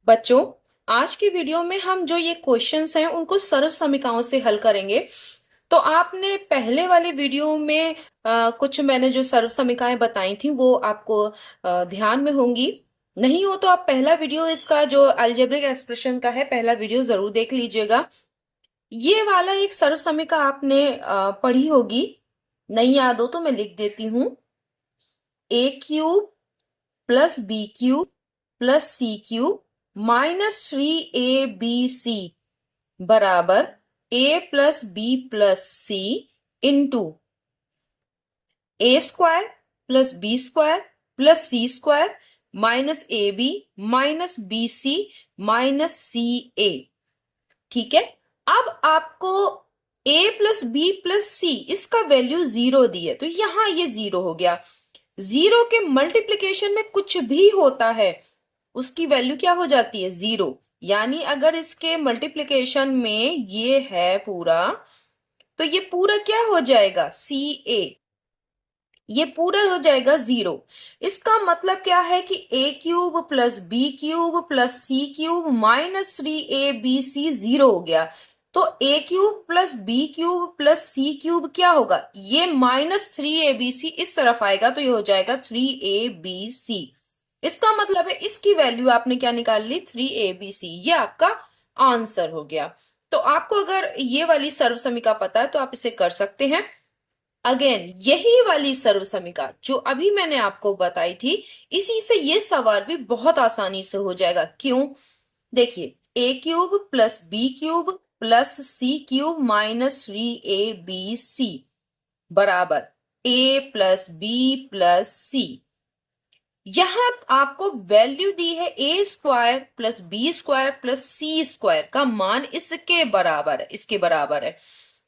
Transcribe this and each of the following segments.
बच्चों, आज की वीडियो में हम जो ये क्वेश्चंस हैं उनको सर्व समीकरणों से हल करेंगे। तो आपने पहले वाले वीडियो में कुछ मैंने जो सर्व समीकरणाएं बताई थी वो आपको ध्यान में होंगी। नहीं हो तो आप पहला वीडियो इसका जो अलजेब्रिक एक्सप्रेशन का है पहला वीडियो जरूर देख लीजिएगा। ये वाला एक सर्व समीकरण आपने पढ़ी होगी। नहीं याद हो तो मैं लिख देती हूँ। A cube plus B cube plus C cube -3abc बराबर a plus B plus C into A square plus B square plus C square minus A B minus B C minus C A. ठीक है। अब आपको a plus B plus C इसका value 0 दी है तो यहां ये 0 हो गया। 0 के मल्टीप्लिकेशन में कुछ भी होता है उसकी वैल्यू क्या हो जाती है? 0। यानी अगर इसके मल्टीप्लिकेशन में ये है पूरा तो ये पूरा क्या हो जाएगा? सी ए। ये पूरा हो जाएगा 0। इसका मतलब क्या है कि A cube plus B cube plus C cube -3abc 0 हो गया। तो A cube plus B cube plus C cube क्या होगा? ये -3abc इस तरफ आएगा तो ये हो जाएगा 3abc। इसका मतलब है इसकी वैल्यू आपने क्या निकाल ली? 3abc। ये आपका आंसर हो गया। तो आपको अगर ये वाली सर्व समीकरण पता है तो आप इसे कर सकते हैं। अगेन यही वाली सर्व समीकरण जो अभी मैंने आपको बताई थी, इसी से ये सवाल भी बहुत आसानी से हो जाएगा। क्यों? देखिए, A cube plus B cube plus C cube -3abc बराबर A plus B plus C. यहां आपको वैल्यू दी है A square plus B square plus C square का मान इसके बराबर है, इसके बराबर है।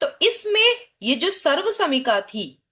तो इसमें ये जो सर्व समीकरण थी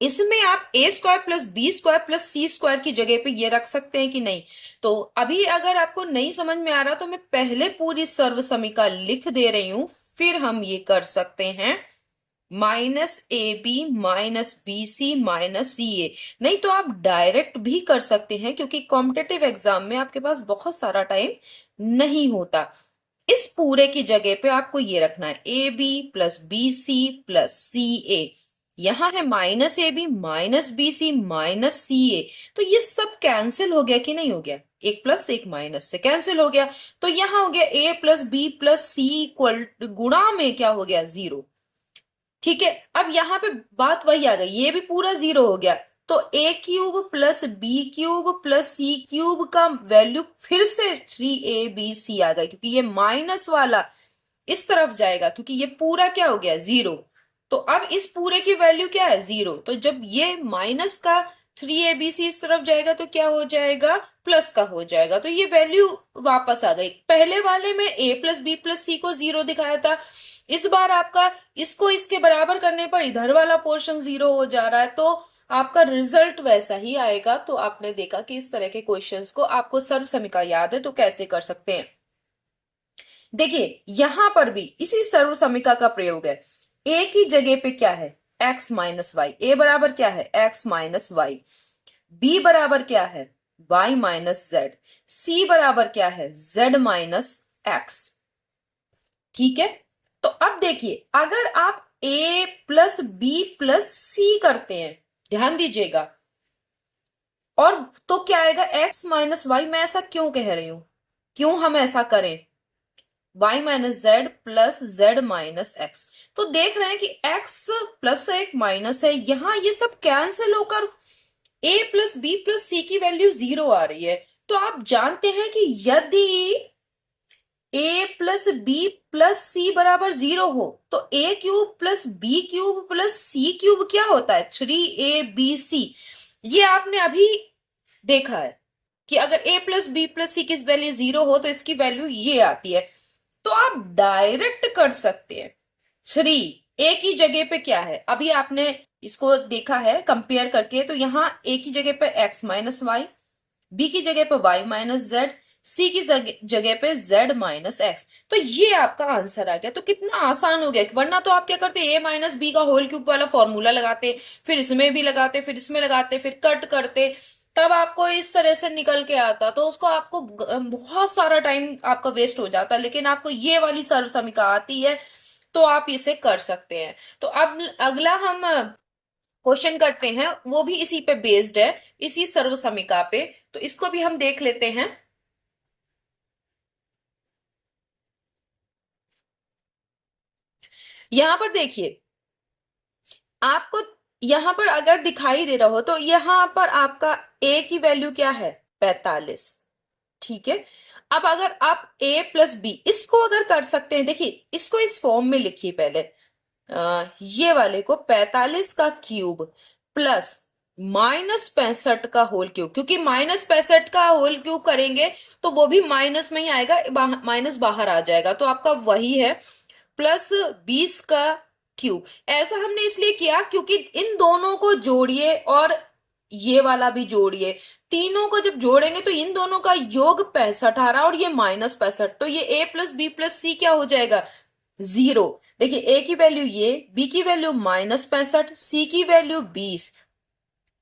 इसमें आप A square plus B square plus C square की जगह पे ये रख सकते हैं कि नहीं? तो अभी अगर आपको नहीं समझ में आ रहा तो मैं पहले पूरी सर्व समीकरण लिख दे रही हूं, फिर हम ये कर सकते हैं। -ab -bc -ca। नहीं तो आप डायरेक्ट भी कर सकते हैं क्योंकि कॉम्पिटेटिव एग्जाम में आपके पास बहुत सारा टाइम नहीं होता। इस पूरे की जगह पे आपको ये रखना है A B plus B C plus C A. यहां है -ab -bc -ca। तो ये सब कैंसिल हो गया कि नहीं हो गया? एक प्लस एक माइनस से कैंसिल हो गया। तो यहां हो गया a plus B plus C equal गुणा में क्या हो गया? 0। ठीक है। अब यहां पे बात वही आ गई, ये भी पूरा 0 हो गया। तो A cube plus B cube plus C cube का वैल्यू फिर से 3abc आ गई क्योंकि ये माइनस वाला इस तरफ जाएगा क्योंकि ये पूरा क्या हो गया? 0। तो अब इस पूरे की वैल्यू क्या है? 0। तो जब ये माइनस का 3abc इस तरफ जाएगा तो क्या हो जाएगा? प्लस का हो जाएगा। तो ये वैल्यू वापस आ गई। पहले वाले में a प्लस बी प्लस सी को 0 दिखाया था। इस बार आपका इसको इसके बराबर करने पर इधर वाला पोर्शन 0 हो जा रहा है तो आपका रिजल्ट वैसा ही आएगा। तो आपने देखा कि इस तरह के क्वेश्चंस को आपको सर्व समीकरण याद है तो कैसे कर सकते हैं। देखिए, यहां पर भी इसी सर्व समीकरण का प्रयोग है। ए की जगह पे क्या है? x minus Y. ए बराबर क्या है? x minus Y. बी बराबर क्या है? y minus Z. सी बराबर क्या है? z minus X. ठीक है। तो अब देखिए, अगर आप a plus B plus C करते हैं, ध्यान दीजिएगा, और तो क्या आएगा? x minus Y. मैं ऐसा क्यों कह रही हूं? क्यों हम ऐसा करें? y minus Z plus Z minus x. तो देख रहे हैं कि x प्लस है, एक माइनस है, यहां ये सब कैंसिल होकर a प्लस बी प्लस सी की वैल्यू 0 आ रही है। तो आप जानते हैं कि यदि a plus B plus C बराबर 0 हो तो a cube plus B cube plus C cube क्या होता है? 3abc। ये आपने अभी देखा है कि अगर a प्लस बी प्लस सी की वैल्यू 0 हो तो इसकी वैल्यू ये आती है। तो आप डायरेक्ट कर सकते हैं। 3 ए की जगह पे क्या है? अभी आपने इसको देखा है कंपेयर करके, तो यहां ए की जगह पे x माइनस वाई, बी की जगह पे y माइनस जेड, सी की जगह पे z माइनस एक्स। तो ये आपका आंसर आ गया। तो कितना आसान हो गया। वरना तो आप क्या करते? a माइनस बी का होल क्यूब वाला फॉर्मूला लगाते, फिर इसमें भी लगाते, फिर इसमें लगाते, फिर कट करते, तब आपको इस तरह से निकल के आता, तो उसको आपको बहुत सारा टाइम आपका वेस्ट हो जाता, लेकिन आपको ये वाली सर्व समीका आती है तो आप इसे कर सकते हैं। तो अब अगला हम क्वेश्चन करते हैं, वो भी इसी पे बेस्ड है, इसी सर्व समीका पे, तो इसको भी हम देख लेते हैं। यहां पर देखिए, आपको यहां पर अगर दिखाई दे रहा हो तो यहां पर आपका a की वैल्यू क्या है, 45। ठीक है, अब अगर आप a प्लस बी इसको अगर कर सकते हैं, देखिए इसको इस फॉर्म में लिखिए पहले, ये वाले को 45 का क्यूब प्लस -65 का होल क्यूब, क्योंकि -65 का होल क्यूब करेंगे तो वो भी माइनस में ही आएगा, माइनस बाहर आ जाएगा, तो आपका वही है प्लस 20 का क्यूब। ऐसा हमने इसलिए किया क्योंकि इन दोनों को जोड़िए और ये वाला भी जोड़िए, तीनों को जब जोड़ेंगे तो इन दोनों का योग 65 आ रहा और ये -65, तो ये a प्लस बी प्लस सी क्या हो जाएगा, 0। देखिए a की वैल्यू ये, b की वैल्यू -65, c की वैल्यू 20।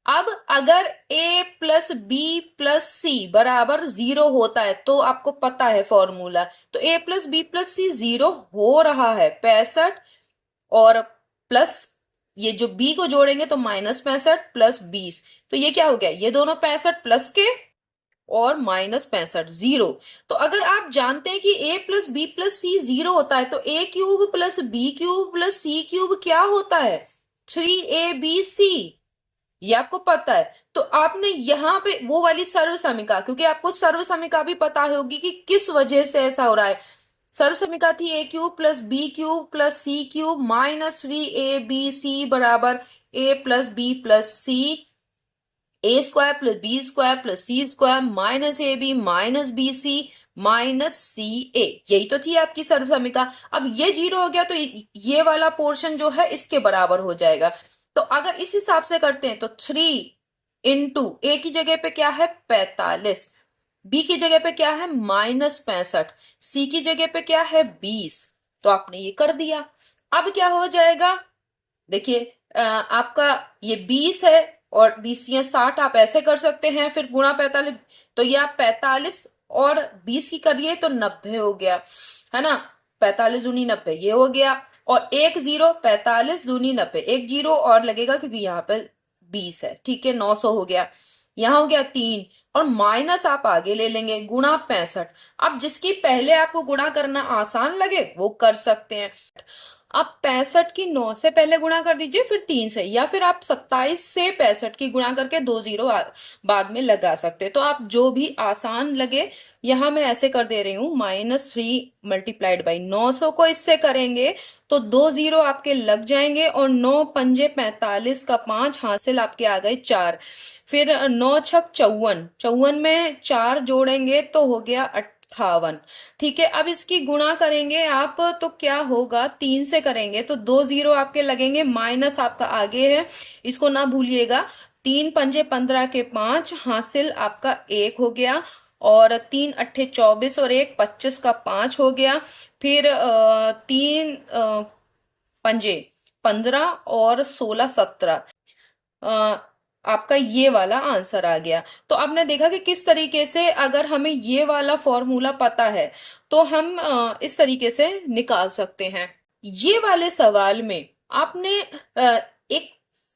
अब अगर a plus B plus C बराबर 0 होता है तो आपको पता है फॉर्मूला, तो a plus B plus C 0 हो रहा है 65, और प्लस ये जो b को जोड़ेंगे तो -65 प्लस 20, तो ये क्या हो गया, ये दोनों 65 प्लस के और -65 0। तो अगर आप जानते हैं कि a plus B plus C 0 होता है तो a cube plus B cube plus C cube क्या होता है, 3abc, ये आपको पता है। तो आपने यहाँ पे वो वाली सर्व समीका, क्योंकि आपको सर्व समीका भी पता होगी कि किस वजह से ऐसा हो रहा है। सर्व समीका थी a cube plus B cube plus C cube -3abc बराबर a plus B plus C, A square plus B square plus C square minus A B minus B C minus C A, यही तो थी आपकी सर्व समीका। अब ये 0 हो गया तो ये वाला पोर्शन जो है इसके बराबर हो जाएगा। तो अगर इस हिसाब से करते हैं तो 3 × ए की जगह पे क्या है 45, बी की जगह पे क्या है -65, सी की जगह पे क्या है 20, तो आपने ये कर दिया। अब क्या हो जाएगा, देखिए आपका ये 20 है और 20 या 60 आप ऐसे कर सकते हैं, फिर गुणा 45, तो ये आप 45 और 20 की करिए तो 90 हो गया, है ना, 45 दूनी 90 ये हो गया, और एक जीरो 45 दूनी 90, एक जीरो और लगेगा क्योंकि यहाँ पे 20 है, ठीक है, 900 हो गया। यहाँ हो गया 3, और माइनस आप आगे ले लेंगे गुणा 65। अब जिसकी पहले आपको गुणा करना आसान लगे वो कर सकते हैं। आप 65 की 9 से पहले गुणा कर दीजिए, फिर 3 से, या फिर आप 27 से 65 की गुणा करके 2 जीरो बाद में लगा सकते हैं, तो आप जो भी आसान लगे। यहां मैं ऐसे कर दे रही हूं, -3 मल्टीप्लाइड बाई 900 को इससे करेंगे तो 2 जीरो आपके लग जाएंगे, और 9 पंजे 45 का 5 हासिल आपके आ गए 4, फिर 9 छक 54, 54 में 4 जोड़ेंगे तो हो गया 58। ठीक है, अब इसकी गुणा करेंगे आप तो क्या होगा, 3 से करेंगे तो 2 जीरो आपके लगेंगे, माइनस आपका आगे है, इसको ना भूलिएगा। 3 पंजे 15 के 5 हासिल आपका 1 हो गया, और 3 अट्ठे 24 और 1 25 का 5 हो गया, फिर 3 पंजे 15 और 16 17, आपका ये वाला आंसर आ गया। तो आपने देखा कि किस तरीके से अगर हमें ये वाला फॉर्मूला पता है तो हम इस तरीके से निकाल सकते हैं। ये वाले सवाल में आपने एक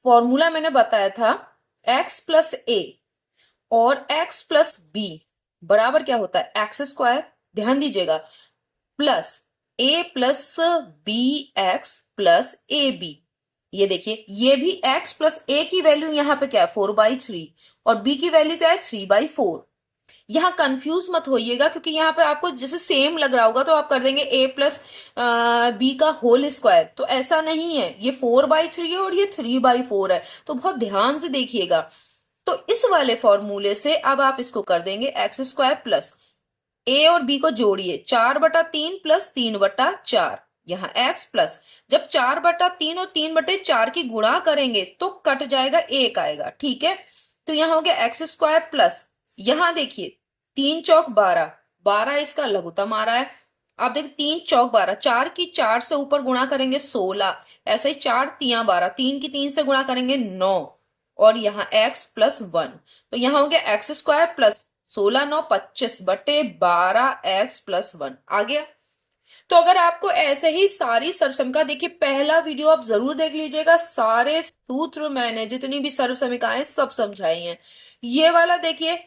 फॉर्मूला मैंने बताया था, x प्लस ए और x प्लस बी बराबर क्या होता है, एक्स स्क्वायर, ध्यान दीजिएगा, plus A plus B X plus A B. ये देखिए, ये भी x प्लस ए की वैल्यू यहाँ पे क्या है 4/3, और b की वैल्यू क्या है 3/4। यहाँ कंफ्यूज मत होइएगा, क्योंकि यहाँ पे आपको जैसे सेम लग रहा होगा तो आप कर देंगे a प्लस बी का होल स्क्वायर, तो ऐसा नहीं है, ये 4/3 है और ये 3/4 है, तो बहुत ध्यान से देखिएगा। तो इस वाले फॉर्मूले से अब आप इसको कर देंगे x² प्लस ए और बी को जोड़िए 4/3 प्लस 3/4, यहाँ x प्लस, जब 4/3 और 3/4 की गुणा करेंगे तो कट जाएगा, एक आएगा, ठीक है। तो यहाँ हो गया x² प्लस, यहाँ देखिए 3 चौक 12, 12 इसका लघुत्तम आ रहा है। आप देखिए 3 चौक 12, 4 की 4 से ऊपर गुणा करेंगे 16, ऐसे ही 4 तिया 12, 3 की 3 से गुणा करेंगे 9, और यहाँ x प्लस 1, तो यहाँ हो गया x square plus 16 9 25/12 x plus 1 आ गया। तो अगर आपको ऐसे ही सारी सर्वसमिका, देखिए पहला वीडियो आप जरूर देख लीजिएगा, सारे सूत्र मैंने जितनी भी सर्वसमिकाएं सब समझाई हैं। ये वाला देखिए,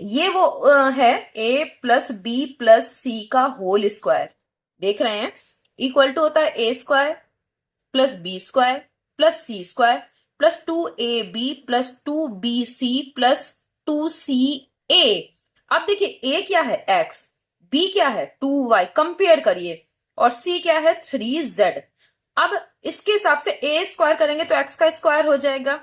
ये वो है a प्लस बी प्लस सी का होल स्क्वायर, देख रहे हैं, इक्वल टू होता है A square plus B square plus C square plus 2ab plus 2bc plus 2ca। अब देखिए a क्या है x, b क्या है 2y, कंपेयर करिए, और c क्या है 3z। अब इसके हिसाब से a स्क्वायर करेंगे तो x का स्क्वायर हो जाएगा,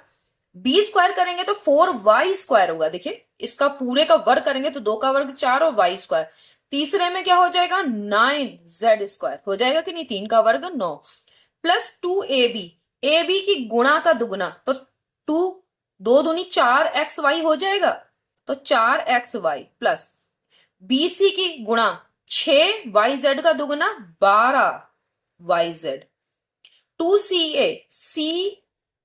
बी स्क्वायर करेंगे तो 4y स्क्वायर होगा, देखिए इसका पूरे का वर्ग करेंगे तो 2 का वर्ग 4 और y स्क्वायर, तीसरे में क्या हो जाएगा 9z स्क्वायर हो जाएगा कि नहीं, 3 का वर्ग 9 प्लस 2ab, ab की गुणा का दुगुना तो 2, 2 दूनी 4xy हो जाएगा, तो 4xy प्लस bc की गुणा 6yz का दुगुना 12yz, 2ca, c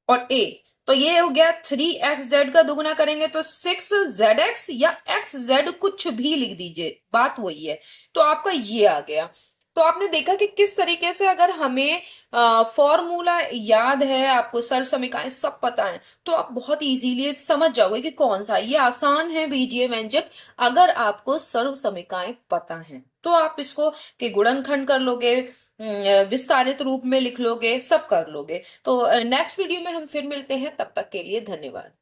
और a, तो ये हो गया 3xz का दुगुना करेंगे तो 6zx या xz कुछ भी लिख दीजिए, बात वही है। तो आपका ये आ गया। तो आपने देखा कि किस तरीके से अगर हमें फॉर्मूला याद है, आपको सर्व समीकरण सब पता है, तो आप बहुत इजीली समझ जाओगे कि कौन सा ये आसान है बीजीय व्यंजक। अगर आपको सर्व समीकरण पता है तो आप इसको के गुणनखंड कर लोगे, विस्तारित रूप में लिख लोगे, सब कर लोगे। तो नेक्स्ट वीडियो में हम फिर मिलते हैं, तब तक के लिए धन्यवाद।